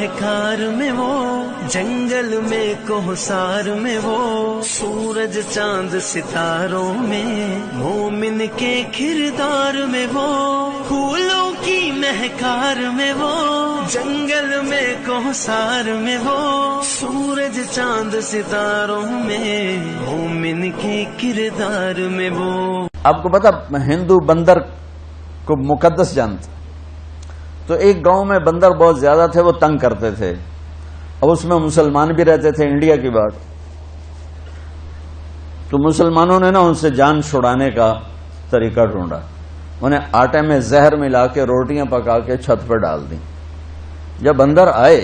شاہکار میں وہ، جنگل میں کوہسار میں وہ، سورج چاند ستاروں میں، مومن کے کردار میں وہ، پھولوں کی مہکار میں وہ، جنگل میں کوہسار میں وہ، سورج چاند ستاروں میں، مومن کے کردار میں وہ۔ آپ کو پتا ہندو بندر کو مقدس جانتے، تو ایک گاؤں میں بندر بہت زیادہ تھے، وہ تنگ کرتے تھے، اب اس میں مسلمان بھی رہتے تھے، انڈیا کی بات، تو مسلمانوں نے نا ان سے جان چھڑانے کا طریقہ ڈھونڈا، انہیں آٹے میں زہر ملا کے روٹیاں پکا کے چھت پہ ڈال دیں۔ جب بندر آئے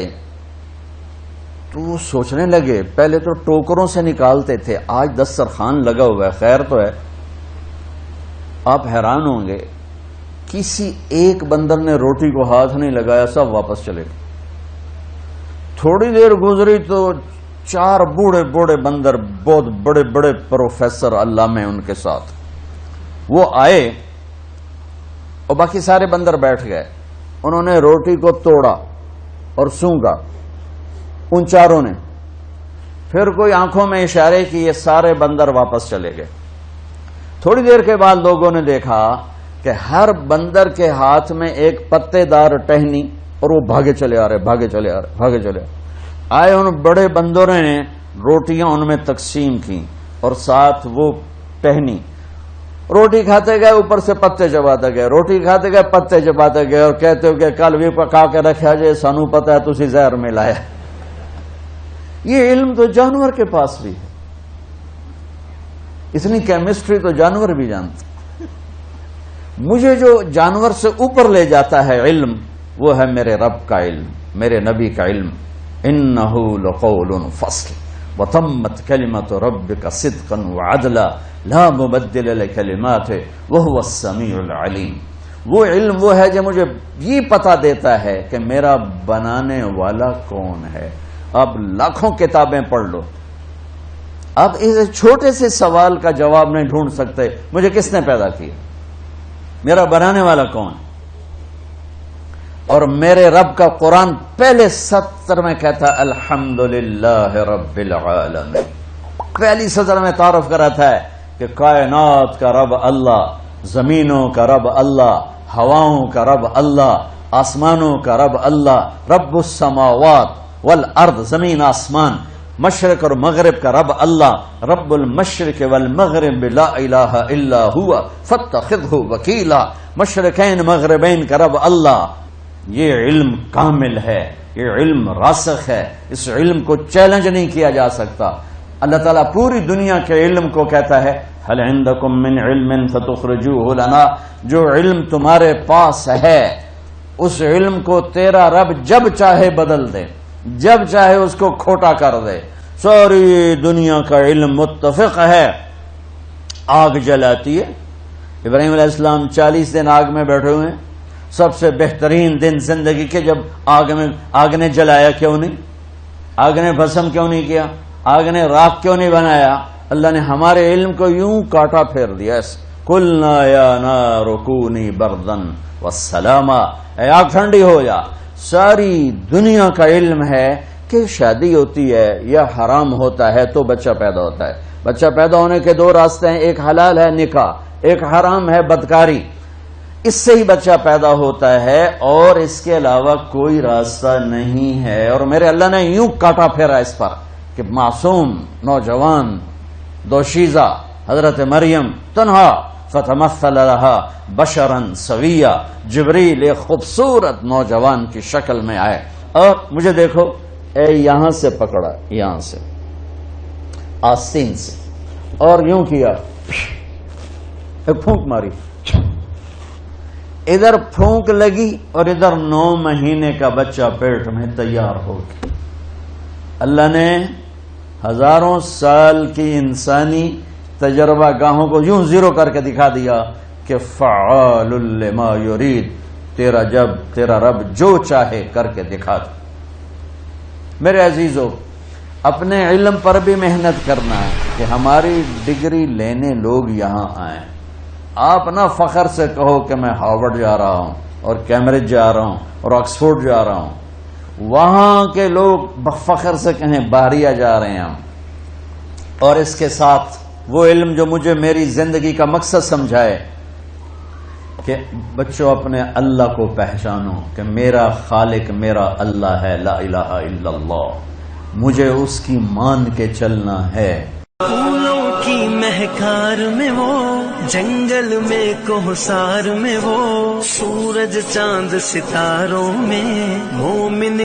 تو وہ سوچنے لگے، پہلے تو ٹوکروں سے نکالتے تھے، آج دسترخوان لگا ہوا ہے، خیر تو ہے۔ آپ حیران ہوں گے، کسی ایک بندر نے روٹی کو ہاتھ نہیں لگایا، سب واپس چلے گئے۔ تھوڑی دیر گزری تو 4 بوڑھے بوڑھے بندر، بہت بڑے بڑے پروفیسر علامے ان کے ساتھ، وہ آئے اور باقی سارے بندر بیٹھ گئے۔ انہوں نے روٹی کو توڑا اور سونگا، ان 4 نے، پھر کوئی آنکھوں میں اشارے کی، یہ سارے بندر واپس چلے گئے۔ تھوڑی دیر کے بعد لوگوں نے دیکھا کہ ہر بندر کے ہاتھ میں ایک پتے دار ٹہنی، اور وہ بھاگے چلے آ رہے، بھاگے چلے آ رہے، بھاگے چلے آئے۔ ان بڑے بندروں نے روٹیاں ان میں تقسیم کی اور ساتھ وہ ٹہنی، روٹی کھاتے گئے، اوپر سے پتے چباتے گئے، روٹی کھاتے گئے، پتے چباتے گئے، اور کہتے ہو کہ کل بھی پکا کے رکھا جائے، سانو پتا ہے تسی زہر ملایا۔ یہ علم تو جانور کے پاس بھی ہے، اتنی کیمسٹری تو جانور بھی جانتے۔ مجھے جو جانور سے اوپر لے جاتا ہے علم، وہ ہے میرے رب کا علم، میرے نبی کا علم۔ انہ لقول فصل وتمت کلمۃ ربک صدقا وعدلا لا مبدل لکلماتہ وہو السمیع العلیم۔ وہ علم وہ ہے جو مجھے یہ پتا دیتا ہے کہ میرا بنانے والا کون ہے۔ اب لاکھوں کتابیں پڑھ لو، اب اس چھوٹے سے سوال کا جواب نہیں ڈھونڈ سکتے، مجھے کس نے پیدا کیا، میرا بنانے والا کون؟ اور میرے رب کا قرآن پہلے سطر میں کہتا ہے الحمدللہ رب العالمین، پہلی سطر میں تعارف کراتا ہے کہ کائنات کا رب اللہ، زمینوں کا رب اللہ، ہواؤں کا رب اللہ، آسمانوں کا رب اللہ، رب السماوات والارض، زمین آسمان، مشرق اور مغرب کا رب اللہ، رب المشرق والمغرب لا الہ الا ہوا فاتخذہ وکیلا، مشرقین مغربین کا رب اللہ۔ یہ علم کامل ہے، یہ علم راسخ ہے، اس علم کو چیلنج نہیں کیا جا سکتا۔ اللہ تعالیٰ پوری دنیا کے علم کو کہتا ہے هل عندکم من علم فتخرجوہ لنا، جو علم تمہارے پاس ہے اس علم کو تیرا رب جب چاہے بدل دے، جب چاہے اس کو کھوٹا کر دے۔ ساری دنیا کا علم متفق ہے، آگ جلاتی ہے، ابراہیم علیہ السلام 40 دن آگ میں بیٹھے ہوئے ہیں، سب سے بہترین دن زندگی کے، جب آگ نے جلایا کیوں نہیں، آگ نے بھسم کیوں نہیں کیا، آگ نے راکھ کیوں نہیں بنایا؟ اللہ نے ہمارے علم کو یوں کاٹا پھیر دیا، قلنا یا نار کونی بردن والسلاما، اے آگ ٹھنڈی ہو جا۔ ساری دنیا کا علم ہے کہ شادی ہوتی ہے یا حرام ہوتا ہے تو بچہ پیدا ہوتا ہے، بچہ پیدا ہونے کے 2 راستے ہیں، ایک حلال ہے نکاح، ایک حرام ہے بدکاری، اس سے ہی بچہ پیدا ہوتا ہے اور اس کے علاوہ کوئی راستہ نہیں ہے۔ اور میرے اللہ نے یوں کاٹا پھیرا اس پر کہ معصوم نوجوان دوشیزہ حضرت مریم تنہا فتمثل لها بشرا سویا، جبریل ایک خوبصورت نوجوان کی شکل میں آئے اور مجھے دیکھو، اے یہاں سے پکڑا، یہاں سے آستین سے، اور یوں کیا، ایک پھونک ماری، ادھر پھونک لگی اور ادھر 9 مہینے کا بچہ پیٹ میں تیار ہو گیا۔ اللہ نے ہزاروں سال کی انسانی تجربہ گاہوں کو یوں زیرو کر کے دکھا دیا کہ فعال لما یرید، تیرا رب جو چاہے کر کے دکھا دے۔ میرے عزیزو، اپنے علم پر بھی محنت کرنا ہے کہ ہماری ڈگری لینے لوگ یہاں آئیں۔ آپ نہ فخر سے کہو کہ میں ہارورڈ جا رہا ہوں اور کیمبرج جا رہا ہوں اور آکسفورڈ جا رہا ہوں، وہاں کے لوگ بفخر سے کہیں باہریا جا رہے ہیں ہم، اور اس کے ساتھ وہ علم جو مجھے میری زندگی کا مقصد سمجھائے کہ بچوں اپنے اللہ کو پہچانو کہ میرا خالق میرا اللہ ہے، لا الہ الا اللہ، مجھے اس کی مان کے چلنا ہے۔ پھولوں کی مہکار میں وہ، جنگل میں کوہسار میں وہ، سورج چاند ستاروں میں مومن